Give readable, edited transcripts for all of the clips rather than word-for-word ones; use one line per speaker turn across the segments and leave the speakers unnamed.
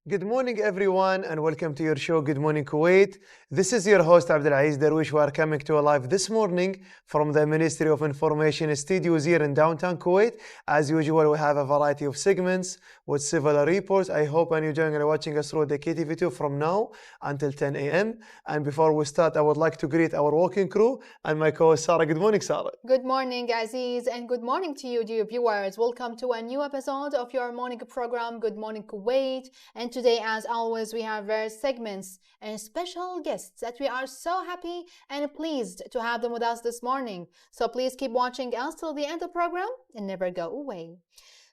Good morning, everyone, and welcome to your show, Good Morning Kuwait. This is your host, Abdulaziz Darwish. We are coming to you live this morning from the Ministry of Information studios here in downtown Kuwait. As usual, we have a variety of segments with several reports. I hope and you're enjoying and watching us through the KTV2 from now until 10 a.m. And before we start, I would like to greet our working crew and my co-host, Sarah. Good morning, Sarah.
Good morning, Aziz, and good morning to you, dear viewers. Welcome to a new episode of your morning program, Good Morning Kuwait. And today, as always, we have various segments and special guests that we are so happy and pleased to have them with us this morning. So please keep watching us till the end of the program and never go away.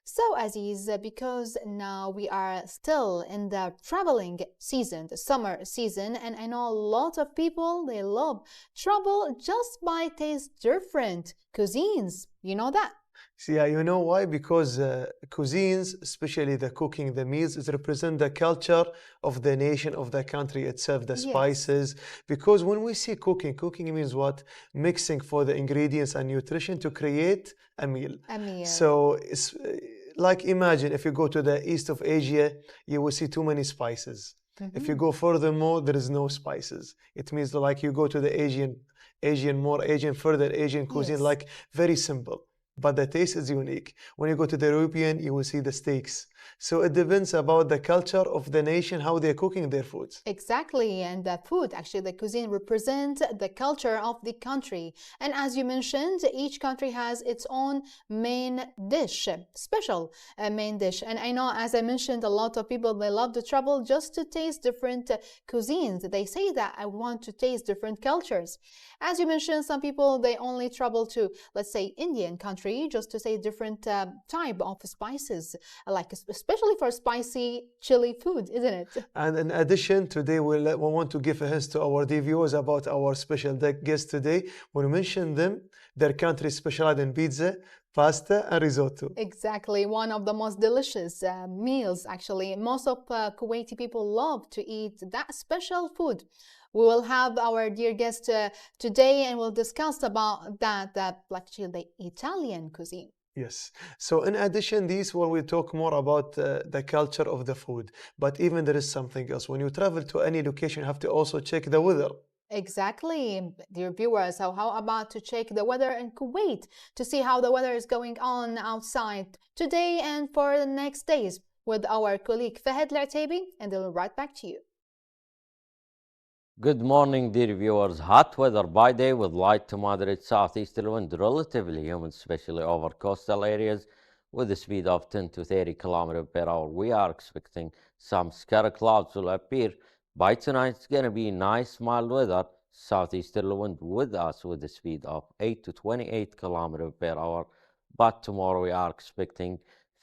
So, Aziz, because now we are still in the traveling season, the summer season, and I know a lot of people, they love travel just by taste different cuisines. You know that?
Yeah, you know why? Because cuisines, especially the cooking, the meals, it represent the culture of the nation, of the country itself, the spices. Because when we say cooking, cooking means what? Mixing for the ingredients and nutrition to create a meal.
A meal.
So it's like imagine if you go to the east of Asia, you will see too many spices. If you go furthermore, there is no spices. It means like you go to the further Asian cuisine, like very simple. But the taste is unique. When you go to the European, you will see the steaks. So it depends about the culture of the nation, how they're cooking their foods.
Exactly, and the food, actually the cuisine represents the culture of the country. And as you mentioned, each country has its own main dish, special main dish. And I know, as I mentioned, a lot of people, they love to travel just to taste different cuisines. They say that I want to taste different cultures. As you mentioned, some people, they only travel to, let's say, Indian country just to say different type of spices, like especially for spicy chili food, isn't it?
And in addition, today we want to give a hint to our viewers about our special guest today. When we mention them, their country specialized in pizza, pasta, and risotto.
Exactly, one of the most delicious meals, actually. Most of Kuwaiti people love to eat that special food. We will have our dear guest today and we'll discuss about that actually the Italian cuisine.
Yes. So in addition, these when we talk more about the culture of the food, but even there is something else. When you travel to any location, you have to also check the weather.
Exactly, dear viewers. So how about to check the weather in Kuwait to see how the weather is going on outside today and for the next days with our colleague Fahad Al-Ataibi, and they'll right back to you.
Good morning, dear viewers. Hot weather by day with light to moderate southeasterly wind, relatively humid, especially over coastal areas, with a speed of 10 to 30 km per hour. We are expecting some scattered clouds will appear. By tonight, it's going to be nice, mild weather, southeasterly wind with us with a speed of 8 to 28 km per hour. But tomorrow, we are expecting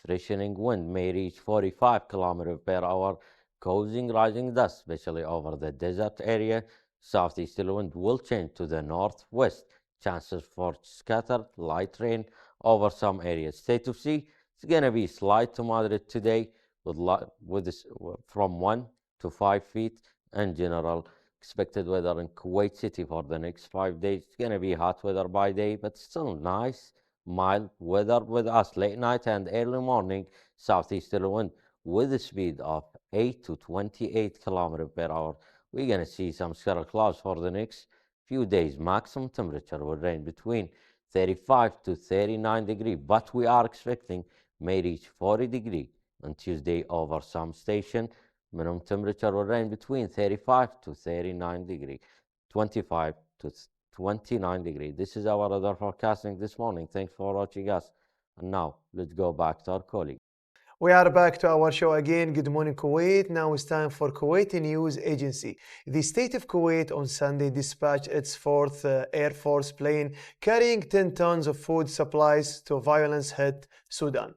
freshening wind may reach 45 km per hour, causing rising dust, especially over the desert area. Southeasterly wind will change to the northwest. Chances for scattered light rain over some areas. State of sea, it's going to be slight to moderate today with this, from 1 to 5 feet in general. Expected weather in Kuwait City for the next 5 days. It's going to be hot weather by day, but still nice, mild weather with us late night and early morning. Southeasterly wind with a speed of 8 to 28 km per hour. We're going to see some scattered clouds for the next few days. Maximum temperature will range between 35 to 39 degrees, but we are expecting may reach 40 degrees on Tuesday over some station. Minimum temperature will range between 35 to 39 degrees, 25 to 29 degrees. This is our weather forecasting this morning. Thanks for watching us. And now let's go back to our colleague.
We are back to our show again. Good morning, Kuwait. Now it's time for Kuwaiti News Agency. The state of Kuwait on Sunday dispatched its 4th Air Force plane carrying 10 tons of food supplies to violence-hit Sudan.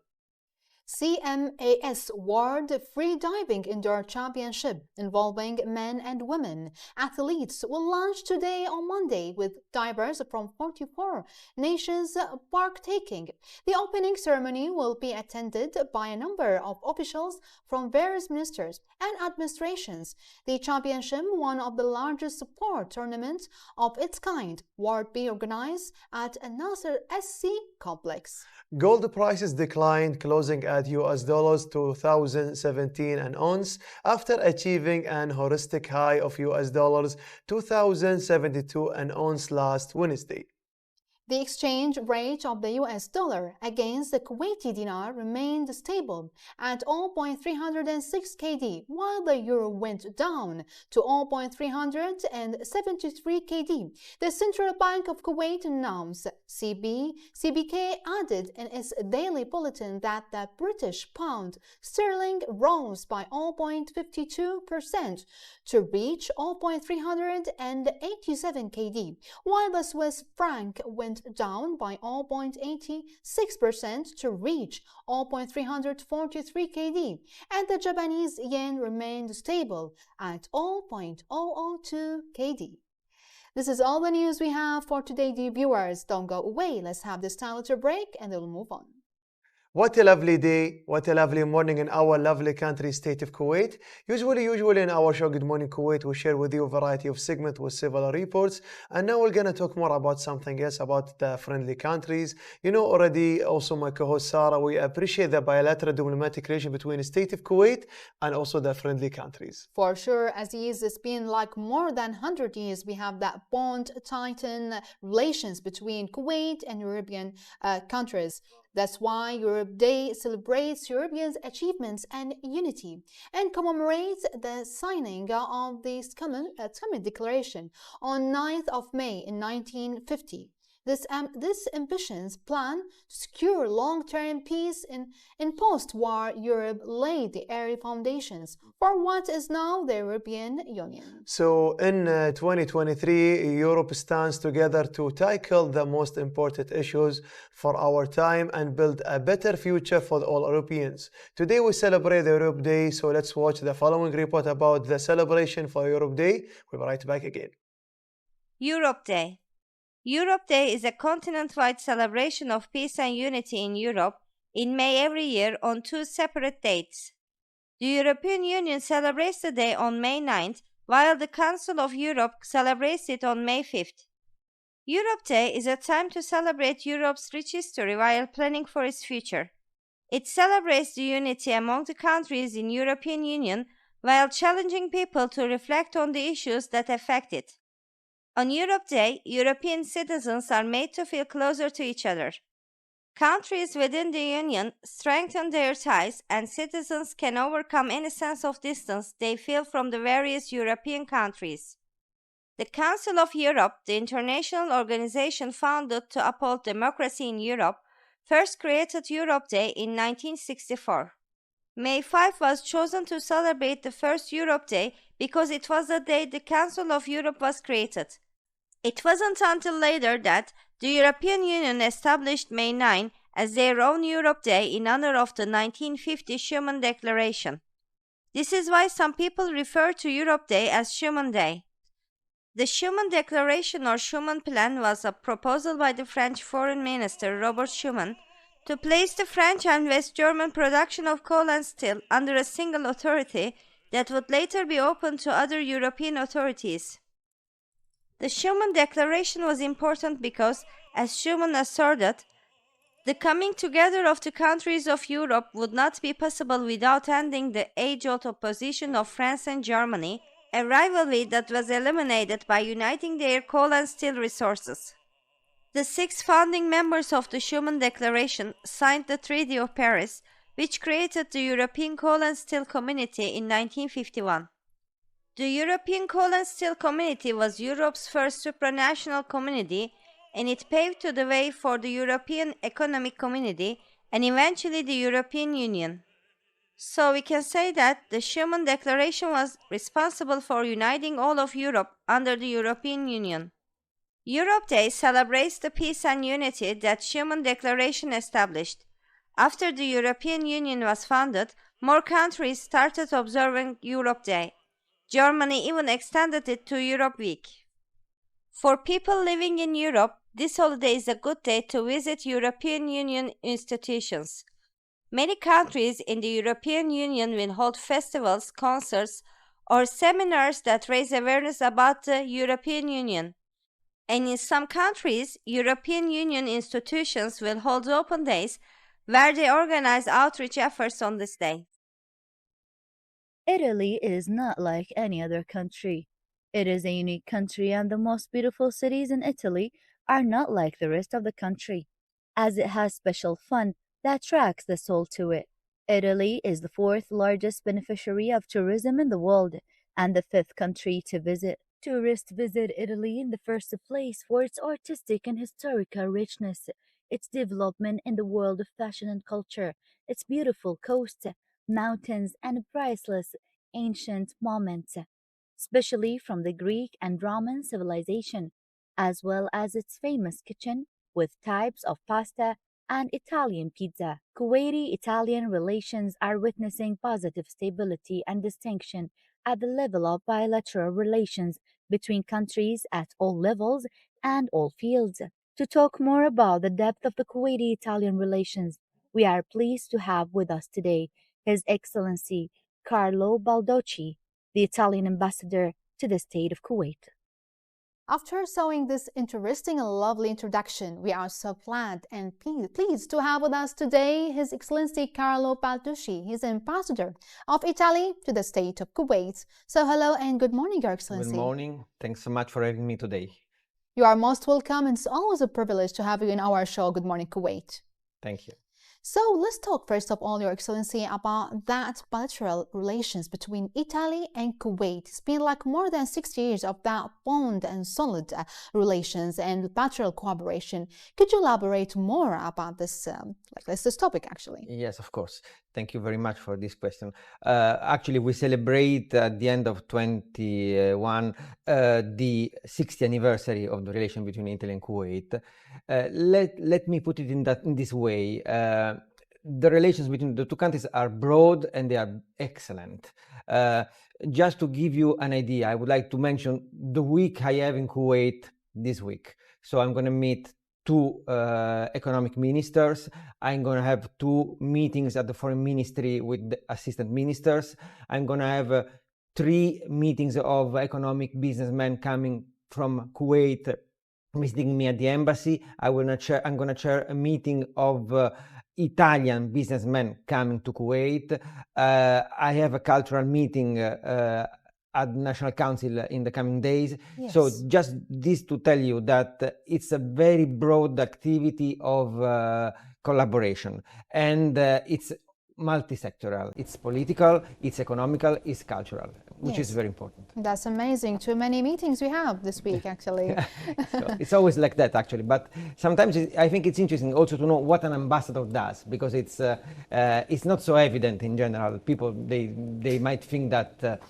CMAS World Free Diving Indoor Championship involving men and women athletes will launch today on Monday with divers from 44 nations partaking. The opening ceremony will be attended by a number of officials from various ministers and administrations. The championship, one of the largest sport tournaments of its kind, will be organized at Nasser SC complex.
Gold prices declined, closing at US dollars 2017 an ounce after achieving an historic high of US dollars 2072 an ounce last Wednesday.
The exchange rate of the US dollar against the Kuwaiti dinar remained stable at 0.306 KD, while the euro went down to 0.373 KD. The Central Bank of Kuwait announced CBK added in its daily bulletin that the British pound sterling rose by 0.52% to reach 0.387 KD, while the Swiss franc went down by 0.86% to reach 0.343 KD, and the Japanese yen remained stable at 0.002 KD. This is all the news we have for today, dear viewers. Don't go away. Let's have this time little break and then we'll move on.
What a lovely day, what a lovely morning in our lovely country, state of Kuwait. Usually in our show, Good Morning Kuwait, we share with you a variety of segments with several reports. And now we're going to talk more about something else, about the friendly countries. You know already, also my co-host Sarah, we appreciate the bilateral diplomatic relation between the state of Kuwait and also the friendly countries.
For sure, Aziz, it's been like more than 100 years we have that bond, tighten relations between Kuwait and European countries. That's why Europe Day celebrates Europeans' achievements and unity and commemorates the signing of this common declaration on 9th of May in 1950. This ambitious plan to secure long-term peace in post-war Europe laid the early foundations for what is now the European Union.
So in 2023, Europe stands together to tackle the most important issues for our time and build a better future for all Europeans. Today we celebrate the Europe Day, so let's watch the following report about the celebration for Europe Day. We'll be right back again.
Europe Day. Europe Day is a continent-wide celebration of peace and unity in Europe in May every year on two separate dates. The European Union celebrates the day on May 9th, while the Council of Europe celebrates it on May 5th. Europe Day is a time to celebrate Europe's rich history while planning for its future. It celebrates the unity among the countries in the European Union while challenging people to reflect on the issues that affect it. On Europe Day, European citizens are made to feel closer to each other. Countries within the Union strengthen their ties, and citizens can overcome any sense of distance they feel from the various European countries. The Council of Europe, the international organization founded to uphold democracy in Europe, first created Europe Day in 1964. May 5 was chosen to celebrate the first Europe Day because it was the day the Council of Europe was created. It wasn't until later that the European Union established May 9 as their own Europe Day in honor of the 1950 Schuman Declaration. This is why some people refer to Europe Day as Schuman Day. The Schuman Declaration or Schuman Plan was a proposal by the French Foreign Minister Robert Schuman to place the French and West German production of coal and steel under a single authority that would later be open to other European authorities. The Schuman Declaration was important because, as Schuman asserted, the coming together of the countries of Europe would not be possible without ending the age-old opposition of France and Germany, a rivalry that was eliminated by uniting their coal and steel resources. The 6 founding members of the Schuman Declaration signed the Treaty of Paris, which created the European Coal and Steel Community in 1951. The European Coal and Steel Community was Europe's first supranational community, and it paved the way for the European Economic Community and eventually the European Union. So we can say that the Schuman Declaration was responsible for uniting all of Europe under the European Union. Europe Day celebrates the peace and unity that Schuman Declaration established. After the European Union was founded, more countries started observing Europe Day. Germany even extended it to Europe Week. For people living in Europe, this holiday is a good day to visit European Union institutions. Many countries in the European Union will hold festivals, concerts, or seminars that raise awareness about the European Union. And in some countries, European Union institutions will hold open days where they organize outreach efforts on this day.
Italy is not like any other country. It is a unique country, and the most beautiful cities in Italy are not like the rest of the country, as it has special fun that attracts the soul to it. Italy is the fourth largest beneficiary of tourism in the world and the fifth country to visit. Tourists visit Italy in the first place for its artistic and historical richness, its development in the world of fashion and culture, its beautiful coast, mountains, and priceless ancient monuments, especially from the Greek and Roman civilization, as well as its famous kitchen with types of pasta and Italian pizza. Kuwaiti-Italian relations are witnessing positive stability and distinction at the level of bilateral relations between countries at all levels and all fields. To talk more about the depth of the Kuwaiti-Italian relations, we are pleased to have with us today His Excellency Carlo Baldocci, the Italian ambassador to the state of Kuwait.
After showing this interesting and lovely introduction, we are so glad and pleased to have with us today His Excellency Carlo Baldocci. He's Ambassador of Italy to the state of Kuwait. So hello and good morning, Your Excellency.
Good morning. Thanks so much for having me today.
You are most welcome, and it's always a privilege to have you in our show, Good Morning Kuwait.
Thank you.
So let's talk first of all, Your Excellency, about that bilateral relations between Italy and Kuwait. It's been like more than 6 years of that bond and solid relations and bilateral cooperation. Could you elaborate more about this topic, actually?
Yes, of course. Thank you very much for this question. Actually, we celebrate at the end of 21 the 60th anniversary of the relation between Italy and Kuwait. Let me put it in this way. The relations between the two countries are broad and they are excellent. Just to give you an idea, I would like to mention the week I have in Kuwait this week. So I'm going to meet two economic ministers. I'm going to have 2 meetings at the foreign ministry with the assistant ministers. I'm going to have 3 meetings of economic businessmen coming from Kuwait visiting me at the embassy. I'm going to chair a meeting of Italian businessmen coming to Kuwait. I have a cultural meeting at the National Council in the coming days.
Yes.
So just this to tell you that it's a very broad activity of collaboration, and it's multi-sectoral. It's political, it's economical, it's cultural, which is very important.
That's amazing. Too many meetings we have this week, actually.
So it's always like that, actually. But sometimes I think it's interesting also to know what an ambassador does, because it's not so evident in general. People, they might think that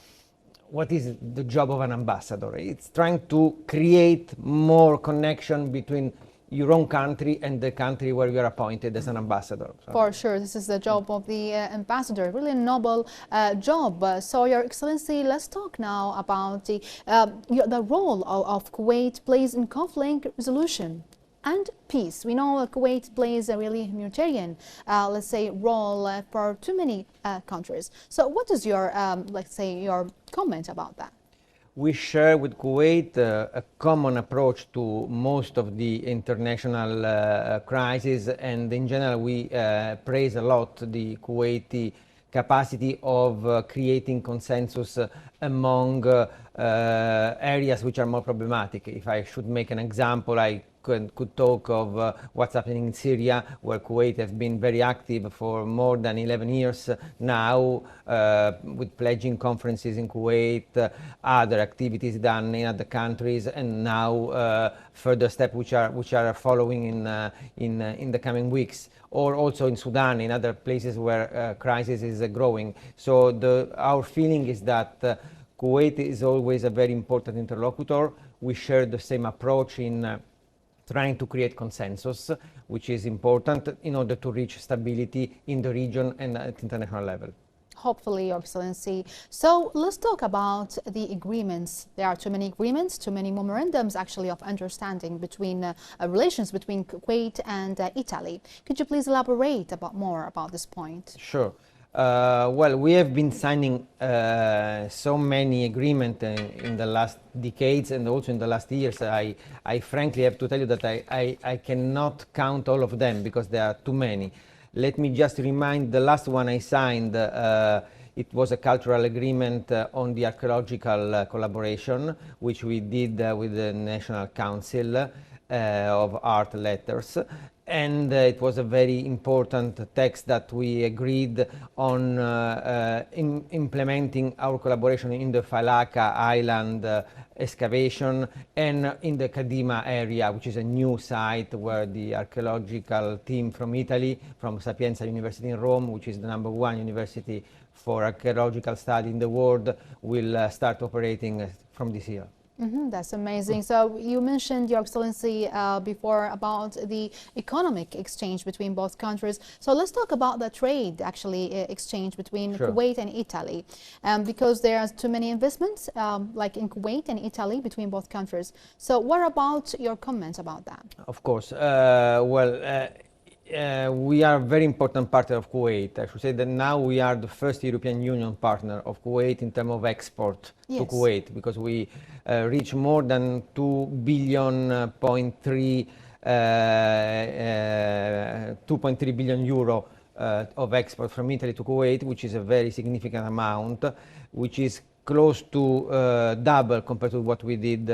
what is the job of an ambassador? It's trying to create more connection between your own country and the country where you are appointed as an ambassador. So.
For sure, this is the job of the ambassador, really a noble job. So, Your Excellency, let's talk now about the role of Kuwait plays in conflict resolution and peace. We know Kuwait plays a really humanitarian, let's say, role for too many countries. So what is your, let's say, your comment about that?
We share with Kuwait a common approach to most of the international crises, and in general we praise a lot the Kuwaiti capacity of creating consensus among areas which are more problematic. If I should make an example, I could talk of what's happening in Syria, where Kuwait has been very active for more than 11 years now, with pledging conferences in Kuwait, other activities done in other countries, and now further steps which are following in the coming weeks, or also in Sudan, in other places where crisis is growing. So our feeling is that Kuwait is always a very important interlocutor. We share the same approach in trying to create consensus, which is important in order to reach stability in the region and at international level.
Hopefully, Your Excellency. So let's talk about the agreements. There are too many agreements, too many memorandums actually of understanding between relations between Kuwait and Italy. Could you please elaborate more about this point?
Sure. Well, we have been signing so many agreements in the last decades and also in the last years. I frankly have to tell you that I cannot count all of them because there are too many. Let me just remind, the last one I signed, it was a cultural agreement on the archaeological collaboration, which we did with the National Council of Art Letters. And it was a very important text that we agreed on implementing our collaboration in the Falaka Island excavation and in the Kadima area, which is a new site where the archaeological team from Italy, from Sapienza University in Rome, which is the #1 university for archaeological study in the world, will start operating from this year.
That's amazing. So you mentioned, Your Excellency, before about the economic exchange between both countries. So let's talk about the trade, actually, exchange between Kuwait and Italy, because there are too many investments, like in Kuwait and Italy, between both countries. So what about your comments about that?
Of course. We are a very important partner of Kuwait. I should say that now we are the first European Union partner of Kuwait in terms of export to Kuwait, because we reach more than 2.3 billion euro of export from Italy to Kuwait, which is a very significant amount, which is close to double compared to what we did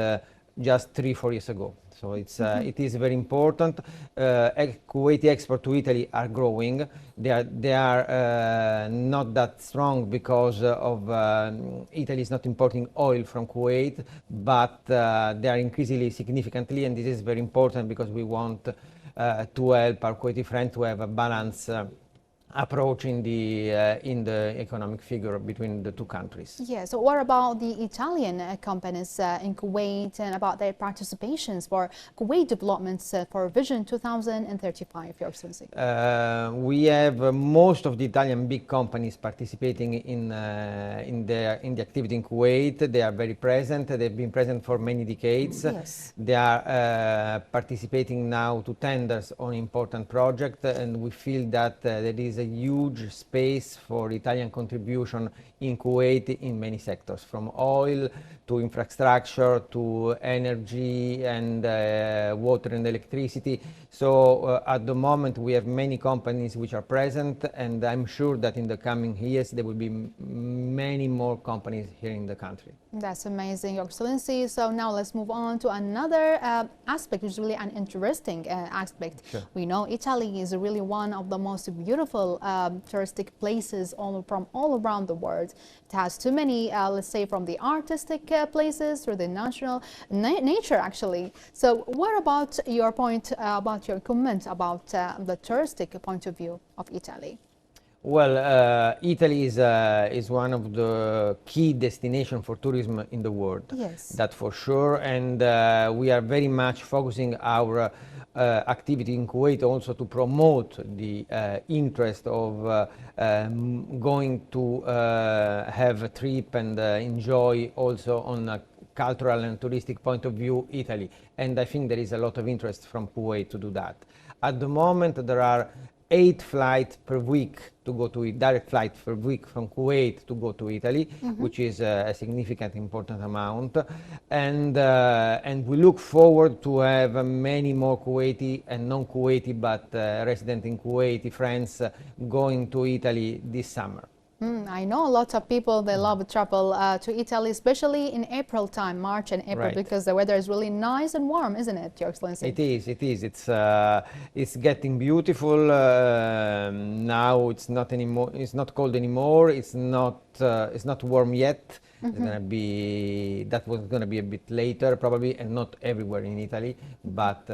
just 3-4 years ago. So it's, it is very important. Kuwaiti export to Italy are growing. They are not that strong because of Italy is not importing oil from Kuwait, but they are increasingly significantly, and this is very important because we want to help our Kuwaiti friends to have a balance approach in the economic figure between the two countries.
Yeah, so what about the Italian companies in Kuwait and about their participations for Kuwait developments for Vision 2035, Your Excellency?
We have most of the Italian big companies participating in the activity in Kuwait. They are very present. They've been present for many decades.
Yes.
They are participating now to tenders on important projects, and we feel that there is a huge space for Italian contribution in Kuwait in many sectors, from oil to infrastructure to energy and water and electricity. So at the moment we have many companies which are present, and I'm sure that in the coming years there will be many more companies here in the country.
That's amazing, Your Excellency. So now let's move on to another aspect, which is really an interesting aspect.
Sure.
We know Italy is really one of the most beautiful touristic places from all around the world. It has too many, let's say, from the artistic places through the natural nature, actually. So what about your point, about your comment about the touristic point of view of Italy?
Well, Italy is one of the key destinations for tourism in the world.
Yes.
That for sure, and we are very much focusing our activity in Kuwait also to promote the interest of going to have a trip and enjoy also on a cultural and touristic point of view Italy. And I think there is a lot of interest from Kuwait to do that. At the moment there are 8 flights per week to go to direct flight per week from Kuwait to go to Italy, which is a significant, important amount, and we look forward to have many more Kuwaiti and non-Kuwaiti but resident in Kuwaiti friends going to Italy this summer.
I know a lot of people, they love travel to Italy, especially in April time, March and April,
Right.
because the weather is really nice and warm, isn't it, Your Excellency?
It is. It's getting beautiful. Now it's not anymore. It's not cold anymore. It's not warm yet. It's gonna be. That was gonna be a bit later, probably, and not everywhere in Italy. But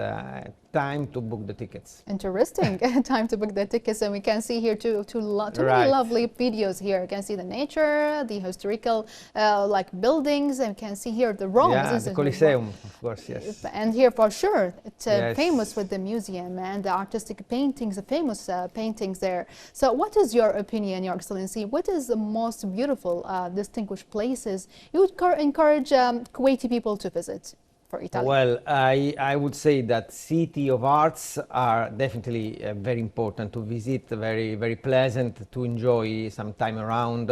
time to book the tickets.
Interesting. Time to book the tickets, and we can see here too many
Right.
lovely videos here. You can see the nature, the historical like buildings, and you can see here the Rome.
Yeah,
isn't
the
it?
Colosseum, of course, yes.
And here for sure, it's
Yes.
famous with the museum and the artistic paintings, the famous paintings there. So what is your opinion, Your Excellency? What is the most beautiful, distinguished places you would encourage Kuwaiti people to visit for Italy?
Well, I would say that City of Arts are definitely very important to visit, very, very pleasant to enjoy some time around.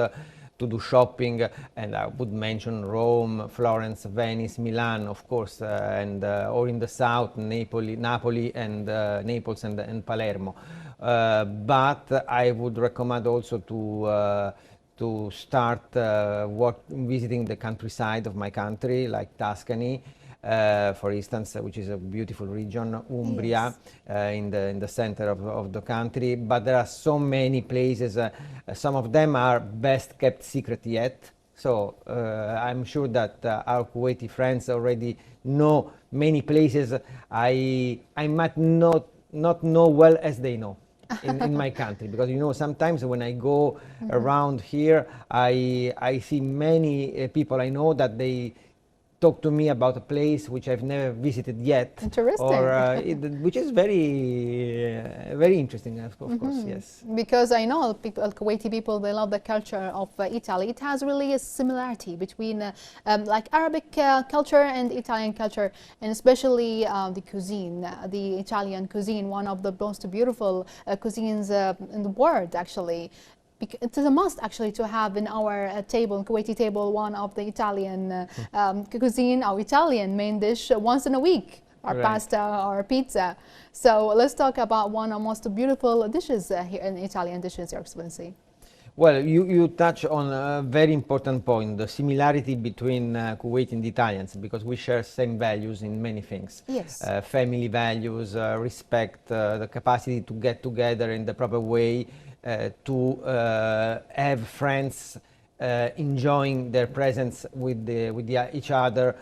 to do shopping, and I would mention Rome, Florence, Venice, Milan, of course, or in the south, Napoli and Naples and Palermo. But I would recommend also to start visiting the countryside of my country, like Tuscany, for instance, which is a beautiful region, Umbria, in the center of the country. But there are so many places. Some of them are best kept secret yet. So I'm sure that our Kuwaiti friends already know many places I might not know well as they know. In my country, because sometimes when I go around here, I see many people I know that they talk to me about a place which I've never visited yet.
Interesting.
Or which is very interesting, of course, yes.
Because I know Kuwaiti people, they love the culture of Italy. It has really a similarity between like Arabic culture and Italian culture, and especially the cuisine, the Italian cuisine, one of the most beautiful cuisines in the world, actually. It is a must actually to have in our table, Kuwaiti table, one of the Italian cuisine, our Italian main dish once in a week, our pasta or pizza. So let's talk about one of the most beautiful dishes here in Italian dishes, Your Excellency.
Well, you touch on a very important point, the similarity between Kuwait and Italians, because we share same values in many things.
Yes.
Family values, respect, the capacity to get together in the proper way, to have friends enjoying their presence with each other.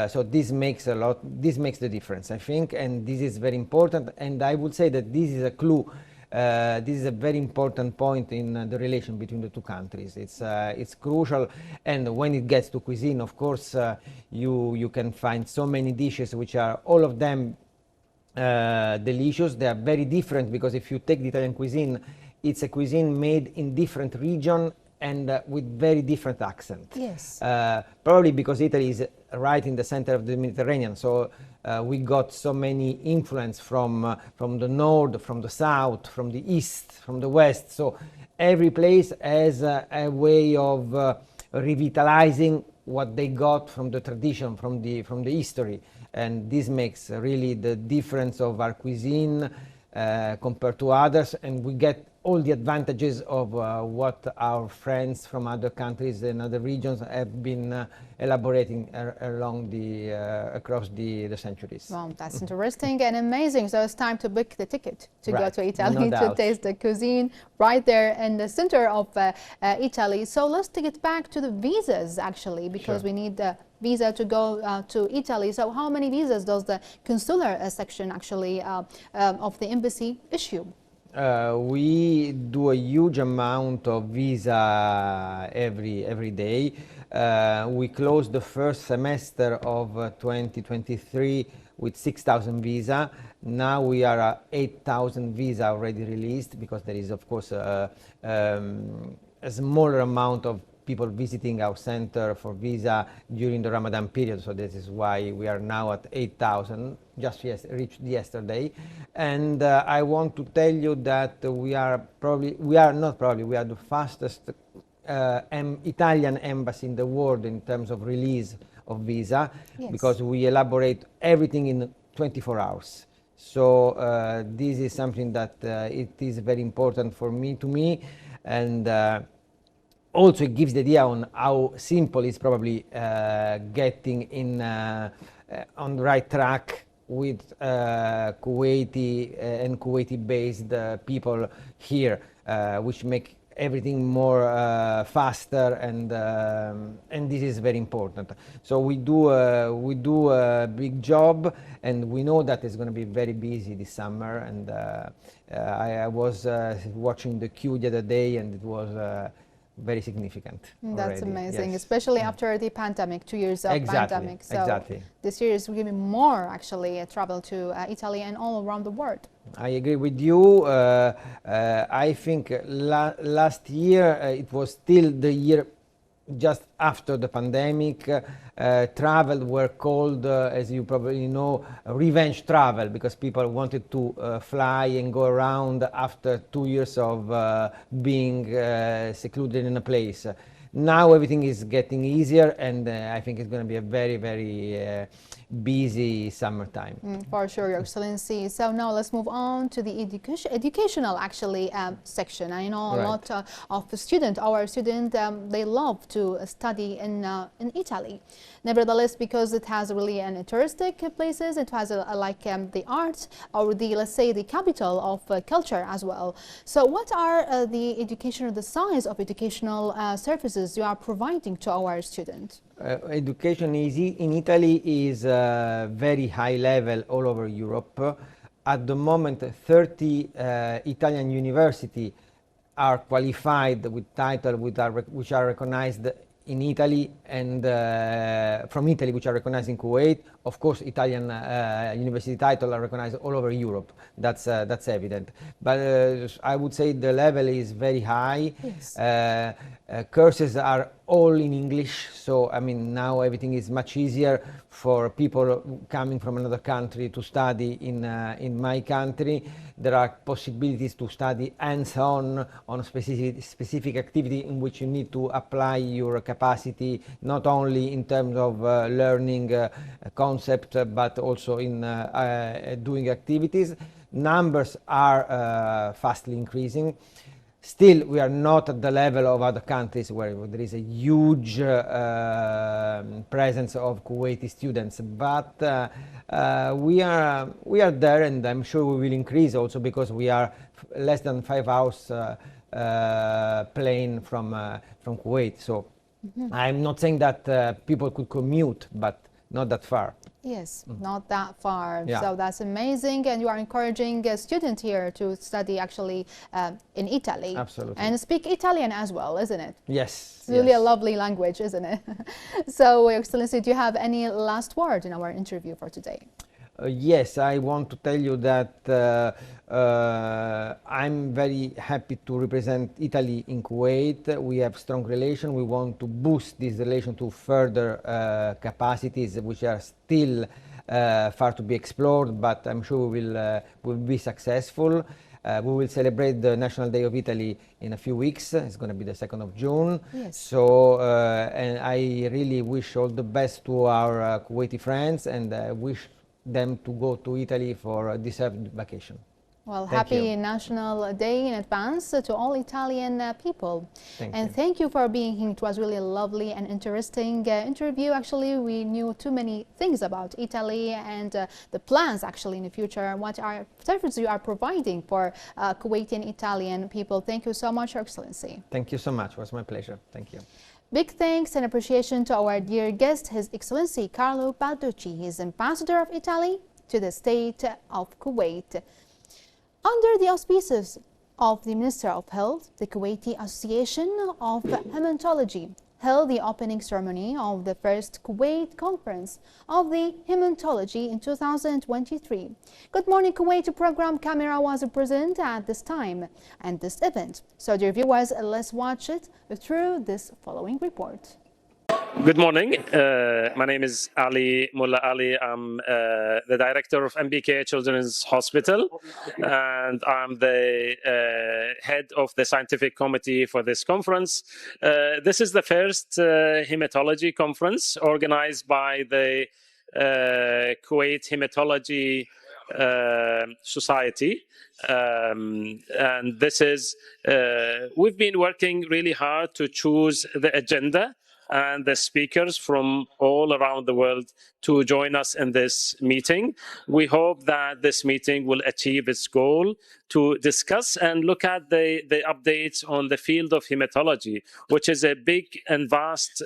So this makes the difference, I think, and this is very important. And I would say that this is a clue. This is a very important point in the relation between the two countries. It's crucial, and when it gets to cuisine, of course, you can find so many dishes which are all of them delicious. They are very different, because if you take the Italian cuisine, it's a cuisine made in different regions and with very different accent.
Yes.
Probably because Italy is right in the center of the Mediterranean, so we got so many influence from the north, from the south, from the east, from the west. So every place has a way of revitalizing what they got from the tradition, from the history, and this makes really the difference of our cuisine compared to others, and we get all the advantages of what our friends from other countries and other regions have been elaborating across the centuries.
Well, that's interesting and amazing. So it's time to book the ticket to go to Italy
No
to
doubt.
taste the cuisine right there in the center of Italy. So let's take it back to the visas, actually, because we need the visa to go to Italy. So how many visas does the consular section actually of the embassy issue?
We do a huge amount of visa every day. We closed the first semester of 2023 with 6,000 visa. Now we are at 8,000 visa already released, because there is, of course, a smaller amount of people visiting our center for visa during the Ramadan period. So this is why we are now at 8,000, just reached yesterday. And I want to tell you that we are the fastest Italian embassy in the world in terms of release of visa, because we elaborate everything in 24 hours. So this is something that it is very important to me, and also it gives the idea on how simple it's probably getting on the right track with Kuwaiti and Kuwaiti-based people here, which make everything more faster, and this is very important. So we do a big job, and we know that it's going to be very busy this summer. And I was watching the queue the other day, and it was very significant.
That's
already.
amazing,
Yes.
especially after the pandemic, 2 years of pandemic. So this year is giving more actually travel to Italy and all around the world.
I agree with you. I think last year it was still the year just after the pandemic. Travel were called, as you probably know, revenge travel, because people wanted to fly and go around after 2 years of being secluded in a place. Now everything is getting easier, and I think it's going to be a very, very busy summertime.
For sure, Your Excellency. So now let's move on to the educational actually section. I know a lot of students, our students, they love to study in Italy. Nevertheless, because it has really an touristic places, it has like the art, or the, let's say, the capital of culture as well. So what are the educational, the size of educational services you are providing to our students?
Education in Italy is very high level all over Europe. At the moment, 30 Italian universities are qualified with title which are recognized in Italy, and from Italy, which are recognized in Kuwait. Of course, Italian university title are recognized all over Europe. That's evident. But I would say the level is very high.
Yes.
Courses are all in English, so I mean now everything is much easier for people coming from another country to study in my country. There are possibilities to study hands-on on a specific activity in which you need to apply your capacity, not only in terms of learning concept, but also in doing activities. Numbers are fastly increasing. Still, we are not at the level of other countries where there is a huge presence of Kuwaiti students, but we are there, and I'm sure we will increase also because we are less than 5 hours plane from Kuwait. So I'm not saying that people could commute, but not that far.
Yes, not that far.
Yeah.
So that's amazing, and you are encouraging a student here to study actually in Italy.
Absolutely.
And speak Italian as well, isn't it?
Yes.
It's really a lovely language, isn't it? So, Your Excellency, do you have any last word in our interview for today?
Yes, I want to tell you that I'm very happy to represent Italy in Kuwait. We have strong relations. We want to boost this relation to further capacities which are still far to be explored, but I'm sure we will be successful. We will celebrate the National Day of Italy in a few weeks. It's going to be the 2nd of June.
Yes.
So, and I really wish all the best to our Kuwaiti friends, and wish them to go to Italy for a deserved vacation.
Well,
Thank
happy
you.
National Day in advance to all Italian people.
Thank
And
you.
thank you for being here. It was really a lovely and interesting interview. Actually, we knew too many things about Italy and the plans actually in the future. What are services you are providing for Kuwaiti and Italian people. Thank you so much, Your Excellency.
Thank you so much. It was my pleasure. Thank you.
Big thanks and appreciation to our dear guest, His Excellency Carlo Balducci. He is Ambassador of Italy to the State of Kuwait. Under the auspices of the Minister of Health, the Kuwaiti Association of Hematology held the opening ceremony of the first Kuwait Conference of the Hematology in 2023. Good Morning Kuwait program camera was present at this time and this event. So dear viewers, let's watch it through this following report.
Good morning. My name is Ali Mullah Ali. I'm the director of MBK Children's Hospital, and I'm the head of the scientific committee for this conference. This is the first hematology conference organized by the Kuwait Hematology Society. And this is, we've been working really hard to choose the agenda and the speakers from all around the world to join us in this meeting. We hope that this meeting will achieve its goal to discuss and look at the updates on the field of hematology, which is a big and vast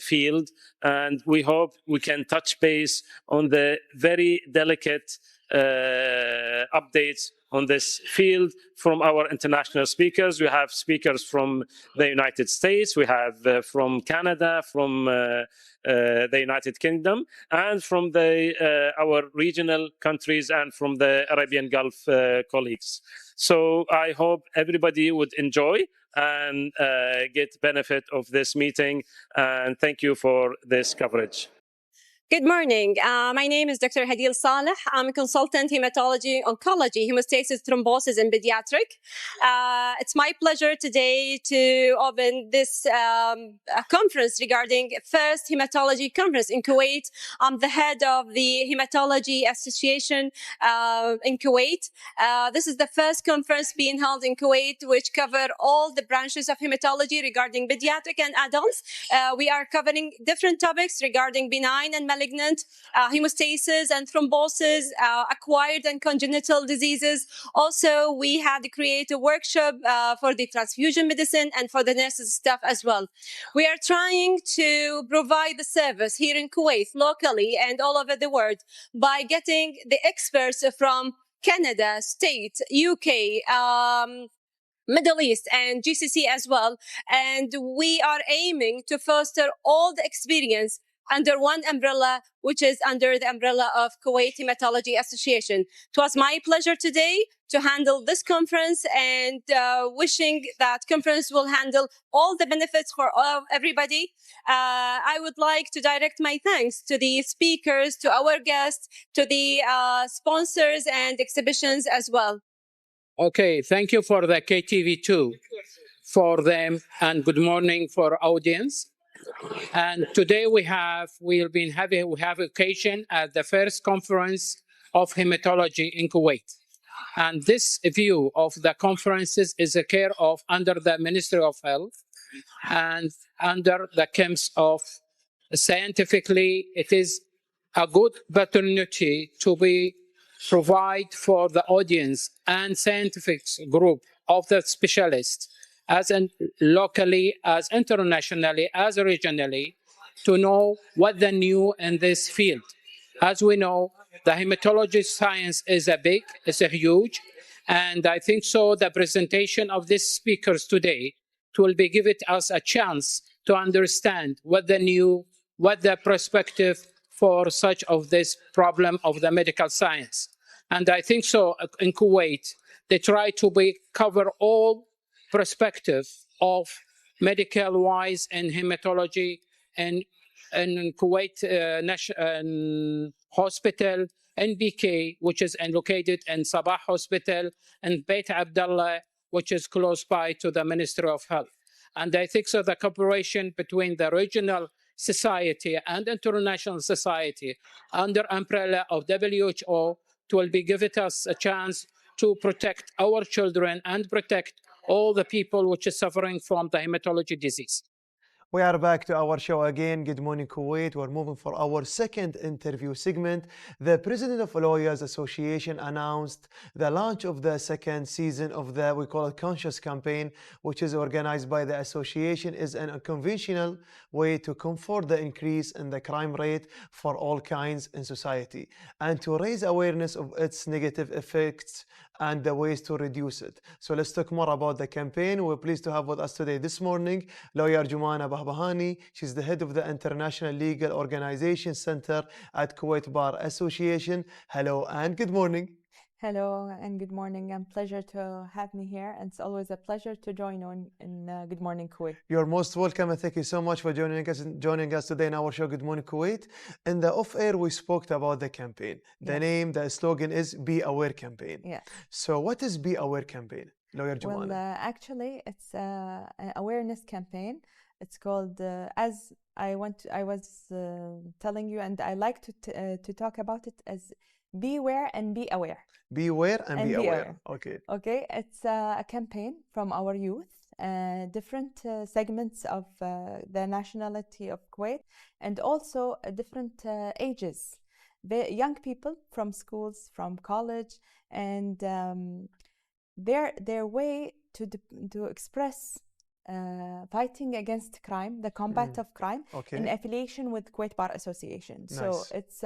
field. And we hope we can touch base on the very delicate updates on this field from our international speakers. We have speakers from the United States, we have from Canada, from the United Kingdom, and from our regional countries and from the Arabian Gulf colleagues. So I hope everybody would enjoy and get benefit of this meeting, and thank you for this coverage.
Good morning. My name is Dr. Hadil Saleh. I'm a consultant hematology, oncology, hemostasis, thrombosis, and pediatric. It's my pleasure today to open this conference regarding first hematology conference in Kuwait. I'm the head of the Hematology Association in Kuwait. This is the first conference being held in Kuwait, which cover all the branches of hematology regarding pediatric and adults. We are covering different topics regarding benign and malignant hemostasis and thrombosis, acquired and congenital diseases. Also, we had to create a workshop for the transfusion medicine and for the nurses staff as well. We are trying to provide the service here in Kuwait, locally and all over the world, by getting the experts from Canada, States, UK, Middle East and GCC as well. And we are aiming to foster all the experience under one umbrella, which is under the umbrella of Kuwait Hematology Association. It was my pleasure today to handle this conference, and wishing that conference will handle all the benefits for everybody. I would like to direct my thanks to the speakers, to our guests, to the sponsors and exhibitions as well.
Okay, thank you for the KTV2 for them, and good morning for audience. And today we have occasion at the first conference of hematology in Kuwait. And this view of the conferences is a care of under the Ministry of Health and under the camps of scientifically. It is a good opportunity to provide for the audience and scientific group of the specialists, as in locally, as internationally, as regionally, to know what the new in this field. As we know, the hematology science is it's a huge, and I think so the presentation of these speakers today will be give it us a chance to understand what the perspective for such of this problem of the medical science. And I think so in Kuwait, they try to cover all perspective of medical-wise and hematology and Kuwait Hospital, NBK, which is located in Sabah Hospital, and Beit Abdullah, which is close by to the Ministry of Health. And I think so the cooperation between the regional society and international society under umbrella of WHO will be giving us a chance to protect our children and protect all the people which is suffering from the hematology disease.
We are back to our show again. Good morning, Kuwait. We're moving for our second interview segment. The President of Lawyers Association announced the launch of the second season of the, we call it, Conscious campaign, which is organized by the association, is an unconventional way to comfort the increase in the crime rate for all kinds in society and to raise awareness of its negative effects and the ways to reduce it. So let's talk more about the campaign. We're pleased to have with us today this morning lawyer Jumana Bahbahani. She's the head of the International Legal Organization Center at Kuwait Bar Association. Hello and good morning.
Hello and good morning, and pleasure to have me here. And it's always a pleasure to join on in Good Morning Kuwait.
You're most welcome, and thank you so much for joining us today in our show, Good Morning Kuwait. In the off-air, we spoke about the campaign. The name, the slogan is Be Aware Campaign.
Yeah.
So what is Be Aware Campaign, Lawyer Jumana?
Well, actually, it's an awareness campaign. It's called, as I was telling you, and I like to talk about it as Beware and Be Aware.
Beware and be aware. Okay.
Okay. It's a campaign from our youth, different segments of the nationality of Kuwait, and also different ages. The young people from schools, from college, and their way to express fighting against crime, the combat of crime, in affiliation with Kuwait Bar Association.
Nice.
So it's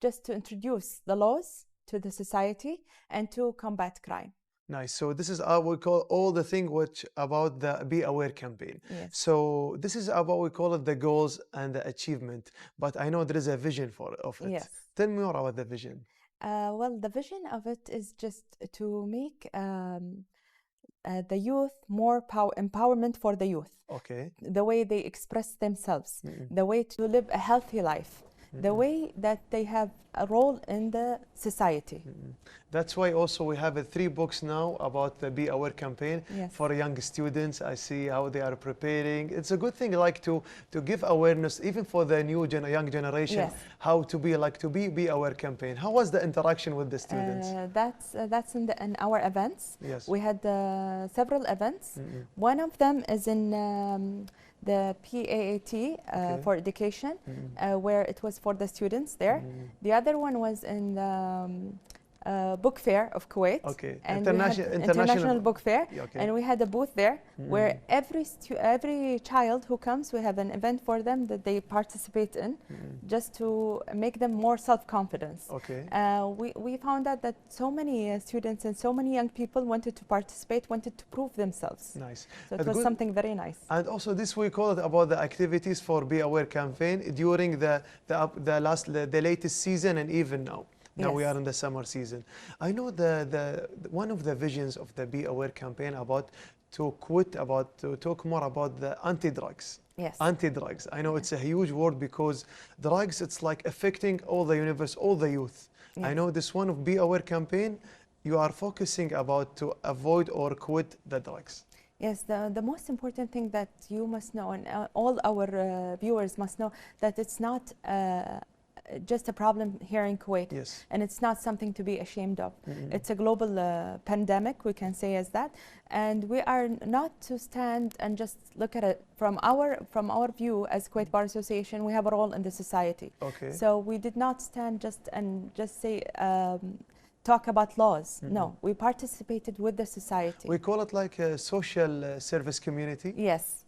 just to introduce the laws to the society and to combat crime.
Nice. So this is we call all the thing which about the Be Aware campaign.
Yes.
So this is about, we call it the goals and the achievement. But I know there is a vision of it.
Yes.
Tell me more about the vision.
Well, the vision of it is just to make the youth more empowerment for the youth.
Okay.
The way they express themselves, the way to live a healthy life, the way that they have a role in the society.
That's why also we have 3 books now about the Be Aware campaign
Yes.
for young students. I see how they are preparing. It's a good thing, like to give awareness even for the new young generation,
Yes.
how to be Be Aware campaign. How was the interaction with the students?
That's in our events.
Yes.
We had several events. One of them is in the PAAT for education, where it was for the students there. The other one was in the book fair of Kuwait.
Okay.
And international book fair.
Okay.
And we had a booth there where every child who comes, we have an event for them that they participate in, just to make them more self-confidence.
Okay.
We found out that so many students and so many young people wanted to participate, wanted to prove themselves.
Nice.
So it was something very nice.
And also this we call it about the activities for Be Aware campaign during the latest season and even now. Now we are in the summer season. I know one of the visions of the Be Aware campaign to talk more about the anti-drugs.
Yes.
Anti-drugs. I know it's a huge word because drugs, it's like affecting all the universe, all the youth.
Yes.
I know this one of Be Aware campaign, you are focusing about to avoid or quit the drugs.
Yes, the most important thing that you must know, and all our viewers must know, that it's not just a problem here in Kuwait.
Yes.
And it's not something to be ashamed of. It's a global pandemic, we can say as that. And we are not to stand and just look at it from our view as Kuwait Bar Association. We have a role in the society.
Okay.
So we did not stand just say talk about laws. No, we participated with the society.
We call it like a social service community.
Yes.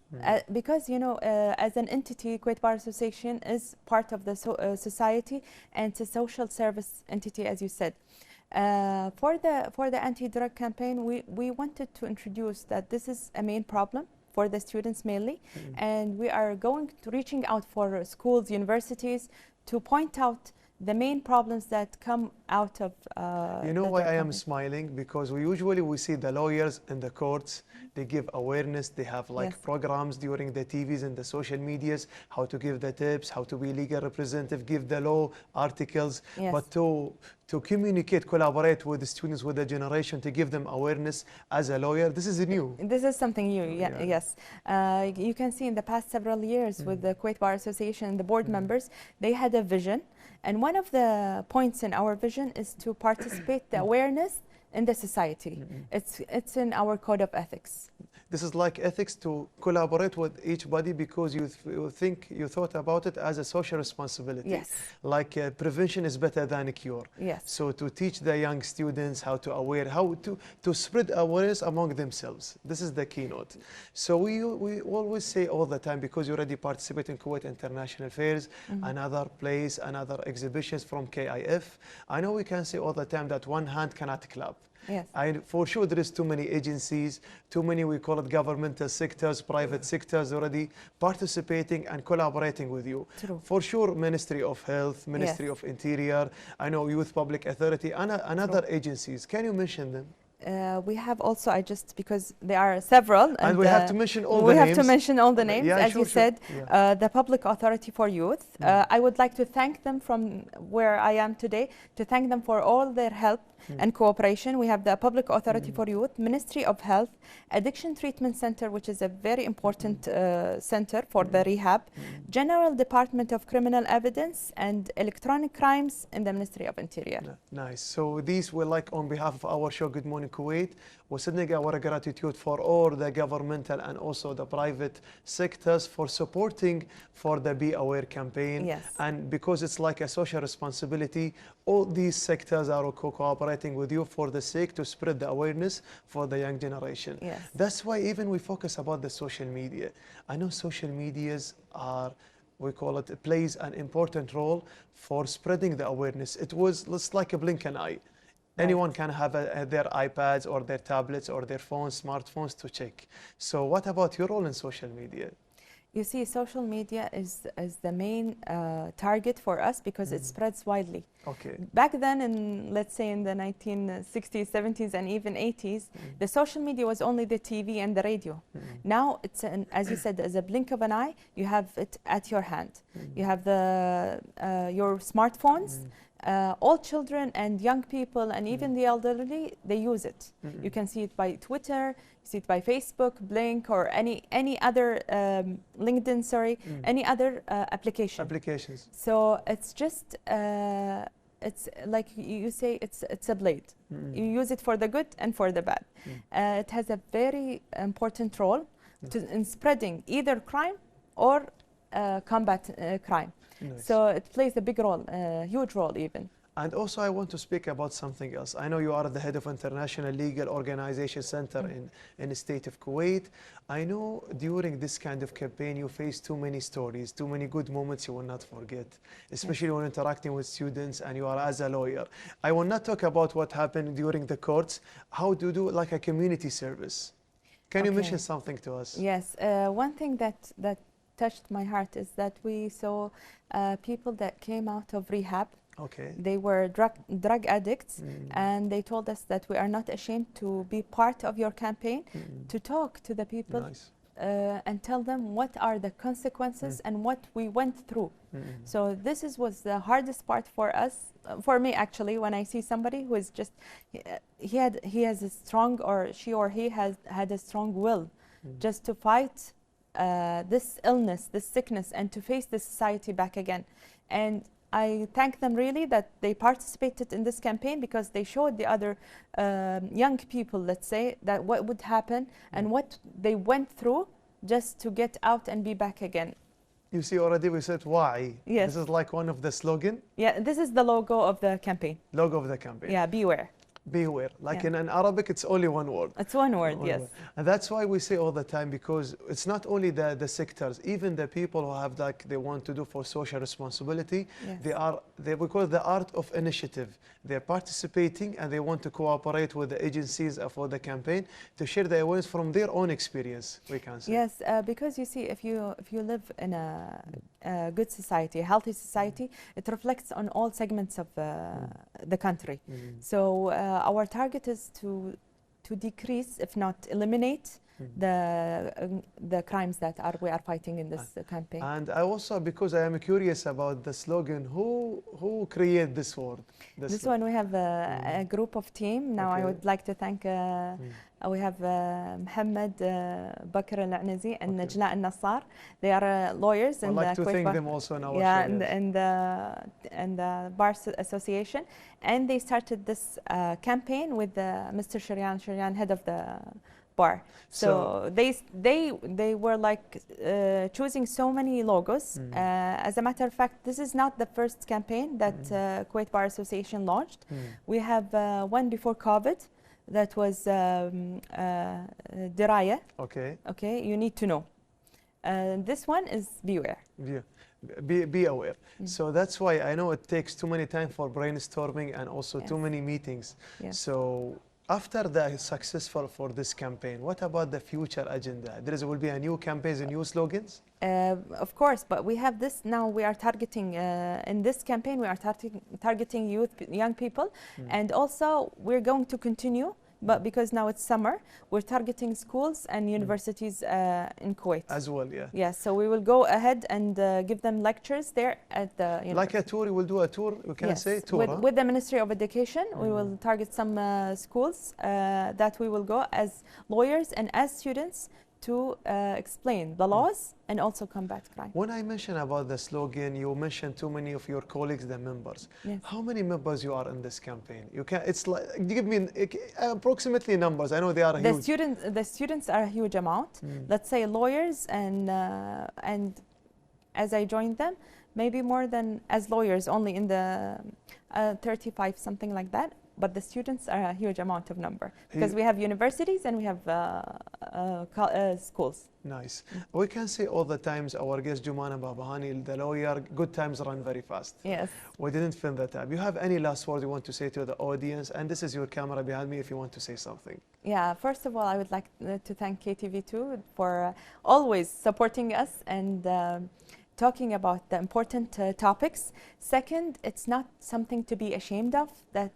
Because, you know, as an entity, Kuwait Bar Association is part of the society, and it's a social service entity, as you said. For the anti-drug campaign, we wanted to introduce that this is a main problem for the students mainly, and we are reaching out for schools, universities, to point out the main problems that come out of
you know why I am smiling? Because we see the lawyers in the courts, they give awareness, they have like programs during the TVs and the social medias, how to give the tips, how to be legal representative, give the law articles, but to communicate, collaborate with the students, with the generation, to give them awareness as a lawyer, this is new.
This is something new, yes. You can see in the past several years with the Kuwait Bar Association and the board members, they had a vision. And one of the points in our vision is to participate the awareness in the society. It's in our code of ethics.
This is like ethics to collaborate with each body because you thought about it as a social responsibility.
Yes.
Like prevention is better than a cure.
Yes.
So to teach the young students how to spread awareness among themselves. This is the keynote. So we always say all the time, because you already participate in Kuwait International Fairs, another place, another exhibitions from KIF. I know we can say all the time that one hand cannot clap.
Yes.
For sure there is too many agencies, too many, we call it governmental sectors, private sectors already participating and collaborating with you.
True.
For sure, Ministry of Health, Ministry of Interior, I know Youth Public Authority, and other agencies. Can you mention them?
We have also, because there are several.
And we have to mention all the names.
We have to mention all the names,
Yeah,
as
sure,
you said.
Yeah.
The Public Authority for Youth. I would like to thank them from where I am today, to thank them for all their help and cooperation. We have the Public Authority for Youth, Ministry of Health, Addiction Treatment Center, which is a very important center for the rehab, General Department of Criminal Evidence, and Electronic Crimes in the Ministry of Interior.
Nice. So these were like on behalf of our show, Good Morning Kuwait, we're sending our gratitude for all the governmental and also the private sectors for supporting for the Be Aware campaign.
Yes.
And because it's like a social responsibility, all these sectors are cooperating with you for the sake to spread the awareness for the young generation.
Yes.
That's why even we focus about the social media. I know social medias are, we call it, plays an important role for spreading the awareness. It's like a blink an eye. Anyone can have their iPads or their tablets or their phones, smartphones to check. So what about your role in social media?
You see, social media is the main target for us because it spreads widely.
Okay.
Back then, let's say in the 1960s, 70s, and even 80s, the social media was only the TV and the radio. Now, it's as you said, as a blink of an eye, you have it at your hand. You have your smartphones. All children and young people and even the elderly, they use it. You can see it by Twitter, you see it by Facebook, Blink, or any other LinkedIn, any other applications. So it's just it's like you say, it's a blade. You use it for the good and for the bad. It has a very important role in spreading either crime or combat crime.
Nice.
So it plays a big role, a huge role even.
And also I want to speak about something else. I know you are the head of International Legal Organization Center in the state of Kuwait. I know during this kind of campaign you face too many stories, too many good moments you will not forget, especially when interacting with students and you are as a lawyer. I will not talk about what happened during the courts, how to do like a community service. Can you mention something to us?
Yes, one thing that touched my heart is that we saw people that came out of rehab.
Okay.
They were drug addicts, and they told us that we are not ashamed to be part of your campaign, to talk to the people and tell them what are the consequences and what we went through. So this was the hardest part for us, for me actually, when I see somebody who is just, he has a strong, or she or he has had a strong will just to fight this illness, this sickness, and to face the society back again. And I thank them really that they participated in this campaign because they showed the other young people, let's say, that what would happen and what they went through just to get out and be back again.
You see, already we said why.
Yes.
This is like one of the slogan.
Yeah, this is the logo of the campaign.
Logo of the campaign.
Yeah, beware.
Beware. Like in Arabic, it's only one word.
It's one word, yes.
And that's why we say all the time, because it's not only the sectors, even the people who have like they want to do for social responsibility, we call it the art of initiative. They're participating and they want to cooperate with the agencies for the campaign to share the awareness from their own experience, we can say.
Yes, because you see, if you live in a good society, a healthy society, it reflects on all segments of the country. So our target is to decrease, if not eliminate, the crimes that we are fighting in this campaign.
And I also, because I am curious about the slogan, who created this word?
This one we have a group of team. Now I would like to thank we have Mohammed, Bakr al-Anazi, and Najla al-Nassar. They are lawyers in
I'd like
the
to
Kuwait
thank them also in our show.
and the Bar Association, and they started this campaign with Mr. Shiryan, head of the bar. So they were like choosing so many logos. As a matter of fact, this is not the first campaign that Kuwait Bar Association launched. We have one before COVID that was Diraya. Okay, you need to know. This one is beware.
Be aware. So that's why I know it takes too many time for brainstorming and also too many meetings. So after the successful for this campaign, what about the future agenda? Will be a new campaigns and new slogans?
Of course, but we have this now. We are targeting in this campaign. We are targeting young people, and also we're going to continue. But because now it's summer, we're targeting schools and universities in Kuwait.
As well, yeah.
Yes, so we will go ahead and give them lectures there at the university.
Like a tour, you will do a tour, we can say tour.
With the Ministry of Education, we will target some schools that we will go as lawyers and as students to explain the laws and also combat crime.
When I mentioned about the slogan, you mentioned too many of your colleagues, the members.
Yes.
How many members you are in this campaign? You can. It's like, give me approximately numbers. I know they are huge.
The students are a huge amount. Let's say lawyers and as I joined them, maybe more than as lawyers, only in the 35, something like that. but the students are a huge amount of number because we have universities and we have schools.
Nice. We can see all the times our guest Jumana Babahani, the lawyer, good times run very fast.
Yes.
We didn't film the time. You have any last word you want to say to the audience? And this is your camera behind me if you want to say something.
Yeah, first of all, I would like to thank KTV2 for always supporting us and talking about the important topics. Second, it's not something to be ashamed of that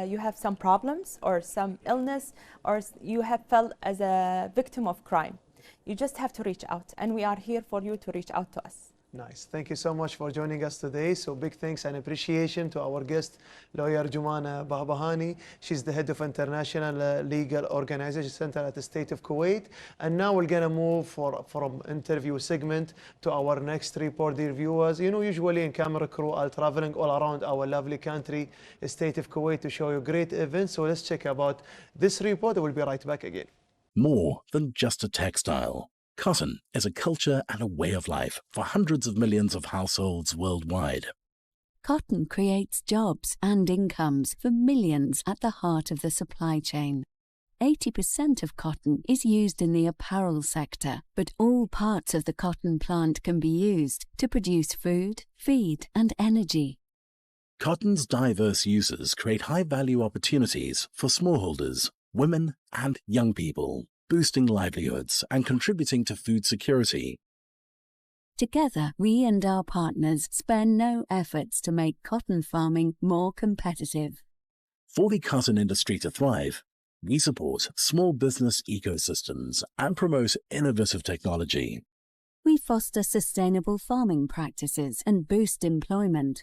you have some problems or some illness or you have felt as a victim of crime. You just have to reach out, and we are here for you to reach out to us.
Nice. Thank you so much for joining us today. So big thanks and appreciation to our guest, lawyer Jumana Babahani. She's the head of International Legal Organization Center at the State of Kuwait. And now we're going to move from interview segment to our next report, dear viewers. You know, usually in camera crew are traveling all around our lovely country, the State of Kuwait, to show you great events. So let's check about this report. We'll be right back again.
More than just a textile. Cotton is a culture and a way of life for hundreds of millions of households worldwide.
Cotton creates jobs and incomes for millions at the heart of the supply chain. 80% of cotton is used in the apparel sector, but all parts of the cotton plant can be used to produce food, feed, and energy.
Cotton's diverse uses create high-value opportunities for smallholders, women, and young people, boosting livelihoods and contributing to food security.
Together, we and our partners spare no efforts to make cotton farming more competitive.
For the cotton industry to thrive, we support small business ecosystems and promote innovative technology.
We foster sustainable farming practices and boost employment.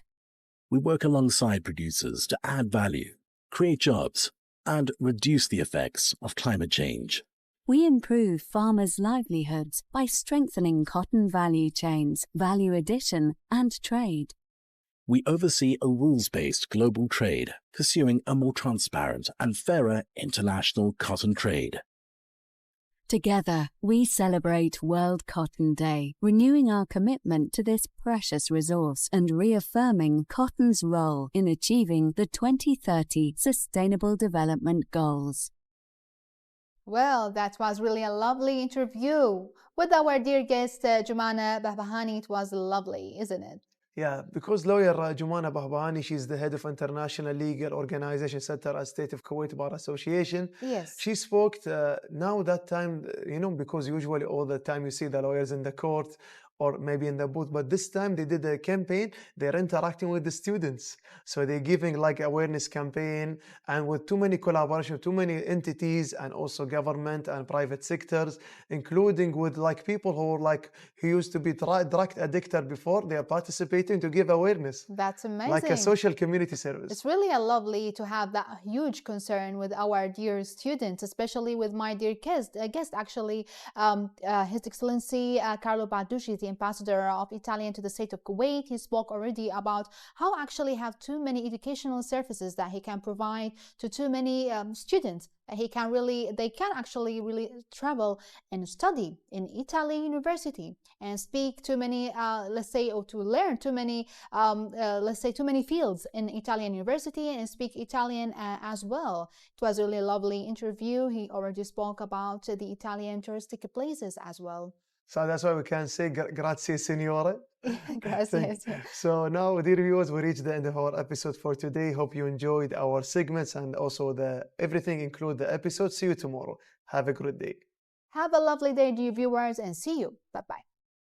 We work alongside producers to add value, create jobs, and reduce the effects of climate change.
We improve farmers' livelihoods by strengthening cotton value chains, value addition, and trade.
We oversee a rules-based global trade, pursuing a more transparent and fairer international cotton trade.
Together, we celebrate World Cotton Day, renewing our commitment to this precious resource and reaffirming cotton's role in achieving the 2030 Sustainable Development Goals.
Well, that was really a lovely interview with our dear guest, Jumana Babahani. It was lovely, isn't it?
Yeah, because lawyer Jumana Babahani, she's the head of International Legal Organization Center at State of Kuwait Bar Association.
Yes.
She spoke now that time, you know, because usually all the time you see the lawyers in the court or maybe in the booth, but this time they did a campaign. They're interacting with the students. So they're giving like awareness campaign, and with too many collaboration, too many entities and also government and private sectors, including with like people who used to be drug addicted before, they are participating to give awareness.
That's amazing.
Like a social community service.
It's really a lovely to have that huge concern with our dear students, especially with my dear guest actually, His Excellency Carlo Barducci, the Ambassador of Italian to the State of Kuwait. He spoke already about how actually have too many educational services that he can provide to too many students. They can actually really travel and study in Italian university and speak too many, or to learn too many, too many fields in Italian university and speak Italian as well. It was a really lovely interview. He already spoke about the Italian touristic places as well.
So that's why we can say grazie, signore.
Grazie.
So now, dear viewers, we reached the end of our episode for today. Hope you enjoyed our segments and also everything include the episode. See you tomorrow. Have a great day.
Have a lovely day, dear viewers, and see you. Bye-bye.